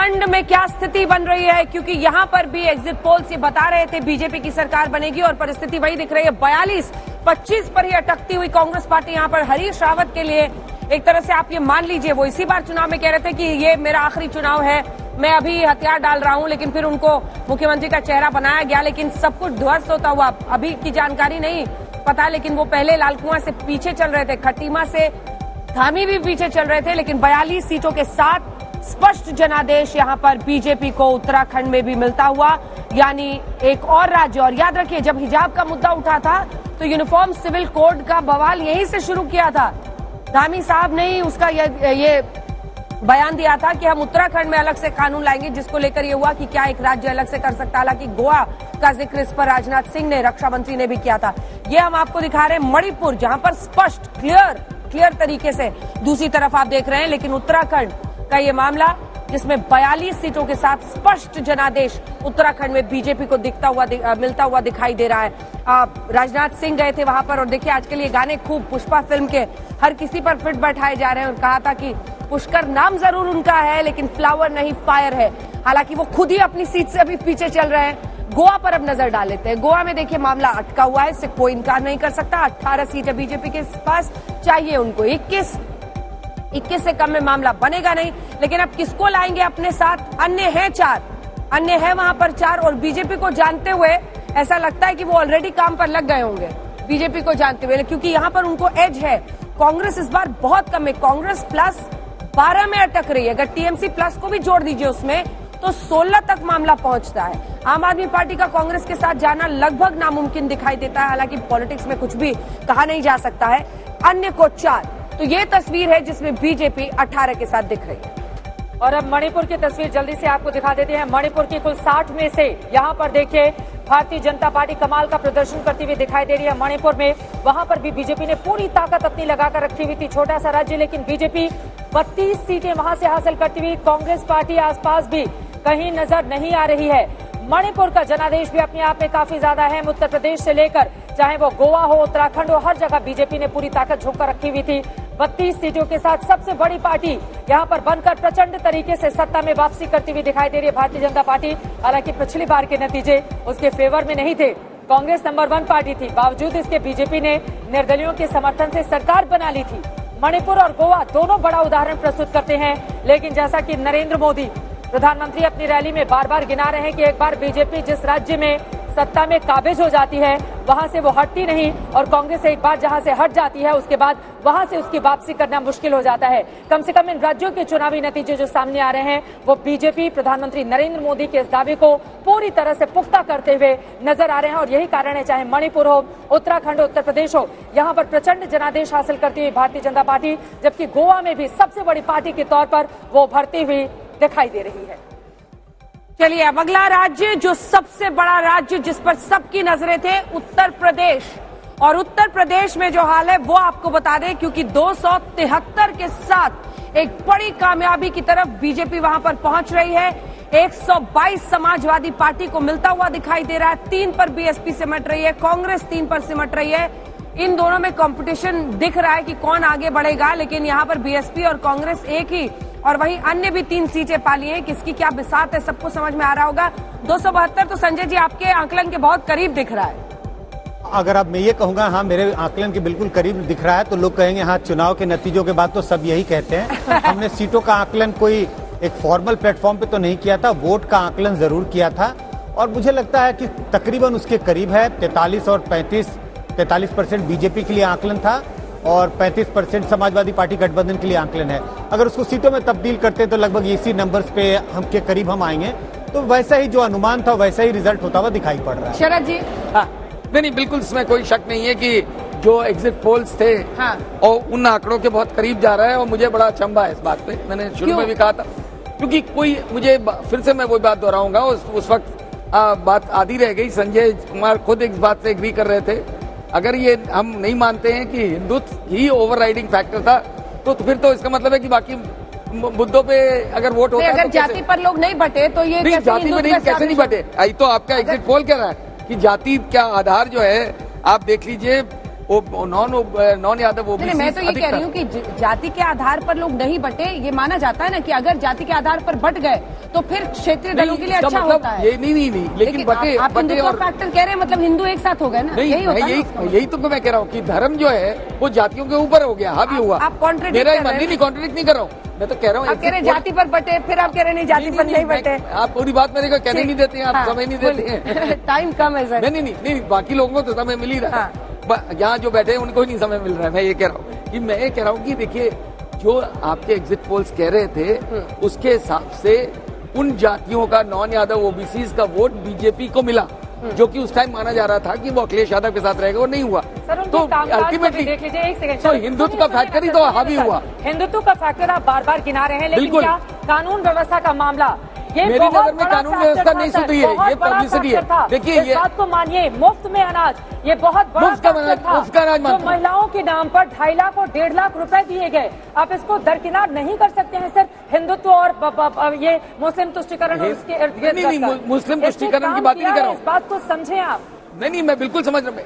उत्तराखंड में क्या स्थिति बन रही है, क्योंकि यहां पर भी एग्जिट पोल्स ये बता रहे थे बीजेपी की सरकार बनेगी और परिस्थिति वही दिख रही है। 42-25 पर ही अटकती हुई कांग्रेस पार्टी यहां पर हरीश रावत के लिए एक तरह से आप ये मान लीजिए वो इसी बार चुनाव में कह रहे थे कि ये मेरा आखिरी चुनाव है, मैं अभी हथियार डाल रहा हूं, लेकिन फिर उनको मुख्यमंत्री का चेहरा बनाया गया, लेकिन सब कुछ ध्वस्त होता हुआ अभी की जानकारी नहीं पता, लेकिन वो पहले लालकुआं से पीछे चल रहे थे, खटीमा से धामी भी पीछे चल रहे थे, लेकिन 42 सीटों के साथ स्पष्ट जनादेश यहां पर बीजेपी को उत्तराखंड में भी मिलता हुआ, यानी एक और राज्य। और याद रखिए जब हिजाब का मुद्दा उठा था तो यूनिफॉर्म सिविल कोड का बवाल यहीं से शुरू किया था। धामी साहब ने ही उसका ये बयान दिया था कि हम उत्तराखंड में अलग से कानून लाएंगे, जिसको लेकर ये हुआ कि क्या एक राज्य अलग से कर सकता। हालांकि गोवा का जिक्र इस पर राजनाथ सिंह ने, रक्षा मंत्री ने भी किया था। ये हम आपको दिखा रहे हैं मणिपुर, जहां पर स्पष्ट क्लियर तरीके से दूसरी तरफ आप देख रहे हैं, लेकिन उत्तराखंड का ये मामला जिसमें 42 सीटों के साथ स्पष्ट जनादेश उत्तराखंड में बीजेपी को मिलता हुआ दिखाई दे रहा है। राजनाथ सिंह गए थे वहां पर और देखिए आजकल ये गाने खूब पुष्पा फिल्म के हर किसी पर फिट बैठाए जा रहे हैं, और कहा था कि पुष्कर नाम जरूर उनका है लेकिन फ्लावर नहीं फायर है। हालांकि वो खुद ही अपनी सीट से अभी पीछे चल रहे हैं। गोवा पर अब नजर डाल लेते हैं। गोवा में देखिए मामला अटका हुआ है, इससे कोई इनकार नहीं कर सकता। 18 सीटें बीजेपी के पास, चाहिए उनको 21 से कम में मामला बनेगा नहीं, लेकिन अब किसको लाएंगे अपने साथ? अन्य है वहां पर 4, और बीजेपी को जानते हुए ऐसा लगता है कि वो ऑलरेडी काम पर लग गए होंगे बीजेपी को जानते हुए, क्योंकि यहां पर उनको एज है। कांग्रेस इस बार बहुत कम है, कांग्रेस प्लस 12 में अटक रही है। अगर टीएमसी प्लस को भी जोड़ दीजिए उसमें तो 16 तक मामला पहुंचता है। आम आदमी पार्टी का कांग्रेस के साथ जाना लगभग नामुमकिन दिखाई देता है, हालांकि पॉलिटिक्स में कुछ भी कहा नहीं जा सकता है। अन्य को 4, तो ये तस्वीर है जिसमें बीजेपी 18 के साथ दिख रही है। और अब मणिपुर की तस्वीर जल्दी से आपको दिखा देते हैं। मणिपुर की कुल 60 में से यहाँ पर देखिए भारतीय जनता पार्टी कमाल का प्रदर्शन करती हुई दिखाई दे रही है। मणिपुर में वहां पर भी बीजेपी ने पूरी ताकत अपनी लगाकर रखी हुई थी। छोटा सा राज्य, लेकिन बीजेपी 32 सीटें वहां से हासिल करती हुई। कांग्रेस पार्टी आसपास भी कहीं नजर नहीं आ रही है। मणिपुर का जनादेश भी अपने आप में काफी ज्यादा है। उत्तर प्रदेश से लेकर चाहे वो गोवा हो, उत्तराखंड हो, हर जगह बीजेपी ने पूरी ताकत झोंक कर रखी हुई थी। 32 सीटों के साथ सबसे बड़ी पार्टी यहां पर बनकर प्रचंड तरीके से सत्ता में वापसी करती हुई दिखाई दे रही है भारतीय जनता पार्टी। हालांकि पिछली बार के नतीजे उसके फेवर में नहीं थे। कांग्रेस नंबर 1 पार्टी थी, बावजूद इसके बीजेपी ने निर्दलियों के समर्थन से सरकार बना ली थी। मणिपुर और गोवा दोनों बड़ा उदाहरण प्रस्तुत करते हैं, लेकिन जैसा कि नरेंद्र मोदी प्रधानमंत्री अपनी रैली में बार बार गिना रहे हैं कि एक बार बीजेपी जिस राज्य में सत्ता में काबिज हो जाती है वहां से वो हटती नहीं, और कांग्रेस एक बार जहां से हट जाती है उसके बाद वहां से उसकी वापसी करना मुश्किल हो जाता है। कम से कम इन राज्यों के चुनावी नतीजे जो सामने आ रहे हैं वो बीजेपी प्रधानमंत्री नरेंद्र मोदी के इस दावे को पूरी तरह से पुख्ता करते हुए नजर आ रहे हैं, और यही कारण है चाहे मणिपुर हो, उत्तराखंड हो, उत्तर प्रदेश हो, यहाँ पर प्रचंड जनादेश हासिल करती हुई भारतीय जनता पार्टी, जबकि गोवा में भी सबसे बड़ी पार्टी के तौर पर वो उभरती हुई दिखाई दे रही है। चलिए अब अगला राज्य, जो सबसे बड़ा राज्य जिस पर सबकी नजरें थे, उत्तर प्रदेश। और उत्तर प्रदेश में जो हाल है वो आपको बता दें, क्योंकि 273 के साथ एक बड़ी कामयाबी की तरफ बीजेपी वहां पर पहुंच रही है। 122 समाजवादी पार्टी को मिलता हुआ दिखाई दे रहा है। 3 पर बीएसपी सिमट रही है, कांग्रेस 3 पर सिमट रही है। इन दोनों में कंपटीशन दिख रहा है कि कौन आगे बढ़ेगा, लेकिन यहाँ पर बीएसपी और कांग्रेस एक ही, और वहीं अन्य भी 3 सीटें पाली है। किसकी क्या बिसात है सबको समझ में आ रहा होगा। 272 तो संजय जी आपके आकलन के बहुत करीब दिख रहा है। अगर अब मैं ये कहूंगा हाँ मेरे आकलन के बिल्कुल करीब दिख रहा है, तो लोग कहेंगे हाँ चुनाव के नतीजों के बाद तो सब यही कहते हैं। हमने सीटों का आकलन कोई एक फॉर्मल प्लेटफॉर्म पे तो नहीं किया था, वोट का आकलन जरूर किया था, और मुझे लगता है कि तकरीबन उसके करीब है। 43 और 43% बीजेपी के लिए आकलन था और 35% समाजवादी पार्टी गठबंधन के लिए आकलन है। अगर उसको सीटों में तब्दील करते तो लगभग इसी नंबर्स पे हम के करीब हम आएंगे, तो वैसा ही जो अनुमान था वैसा ही रिजल्ट होता हुआ दिखाई पड़ रहा है। शरद जी? हाँ, नहीं बिल्कुल, इसमें कोई शक नहीं है कि जो एग्जिट पोल्स थे हाँ, और उन आंकड़ों के बहुत करीब जा रहा है, और मुझे बड़ा अचंभा है इस बात पे। मैंने शुरू में भी कहा था, क्योंकि कोई मुझे फिर से मैं वही बात दोहराऊंगा, उस वक्त बात आधी रह गई। संजय कुमार खुद इस बात से एग्री कर रहे थे। अगर ये हम नहीं मानते हैं कि हिंदुत्व ही ओवरराइडिंग फैक्टर था, तो फिर तो इसका मतलब है कि बाकी मुद्दों पे अगर वोट होता है, अगर जाति पर लोग नहीं बटे तो ये नहीं, जाति पर कैसे नहीं बटे? आई तो आपका एग्जिट पोल कह रहा है कि जाति क्या आधार जो है, आप देख लीजिए नॉन यादव नहीं, ओबीसी मैं तो ये कह रही हूँ कि जाति के आधार पर लोग नहीं बटे, ये माना जाता है ना कि अगर जाति के आधार पर बट गए तो फिर क्षेत्रीय दलों के लिए अच्छा होता है। ये नहीं लेकिन बटे आप हिंदुत्व और फैक्टर कह रहे हैं, मतलब हिंदू एक साथ हो गए ना, नहीं, यही होता है ना उसका यही तो मैं कह रहा हूँ कि धर्म जो है वो जातियों के ऊपर हो गया, हावी हुआ। आप contradict मेरा कर रहे हैं। नहीं कॉन्ट्रडिक्ट नहीं कर रहा हूँ, मैं तो कह रहा हूँ आप कह रहे हैं जाति पर बटे, फिर आप कह रहे हैं नहीं जाति पर नहीं बटे। आप पूरी बात मेरे को कहने नहीं देते हैं, आप समय नहीं देते हैं। टाइम कम है सर। नहीं, बाकी लोगों को तो समय मिल ही रहा है, यहाँ जो बैठे हैं उनको ही नहीं समय मिल रहा है। मैं ये कह रहा हूँ कि देखिए जो आपके एग्जिट पोल्स कह रहे थे उसके हिसाब से उन जातियों का, नॉन यादव ओबीसी का वोट बीजेपी को मिला, जो कि उस टाइम माना जा रहा था कि वो अखिलेश यादव के साथ रहेगा, वो नहीं हुआ। तो अल्टीमेटली देख लीजिए, एक सेकंड, तो हिंदुत्व का फैक्टर ही तो हावी हुआ। हिंदुत्व का फैक्टर आप बार बार गिना रहे हैं, लेकिन बिल्कुल। क्या कानून व्यवस्था का मामला, ये मेरी बहुत नजर में बड़ा कानून फैक्टर व्यवस्था था नहीं सर, सुधरी है, बहुत ये बड़ा पब्लिसिटी है। फैक्टर था। देखिए इस ये बात को मानिए, मुफ्त में अनाज, ये बहुत बड़ा मुफ्त का फैक्टर था। मुफ्त का अनाज जो मानता हूं। महिलाओं के नाम पर 2.5 लाख और 1.5 लाख रुपए दिए गए, आप इसको दरकिनार नहीं कर सकते हैं सर, हिंदुत्व और ये मुस्लिम तुष्टिकरण और उसके इर्द गिर्द नहीं, मुस्लिम तुष्टिकरण की बात नहीं कर रहा हूं। इस बात को समझे आप। नहीं, मैं बिल्कुल समझ रहा हूं।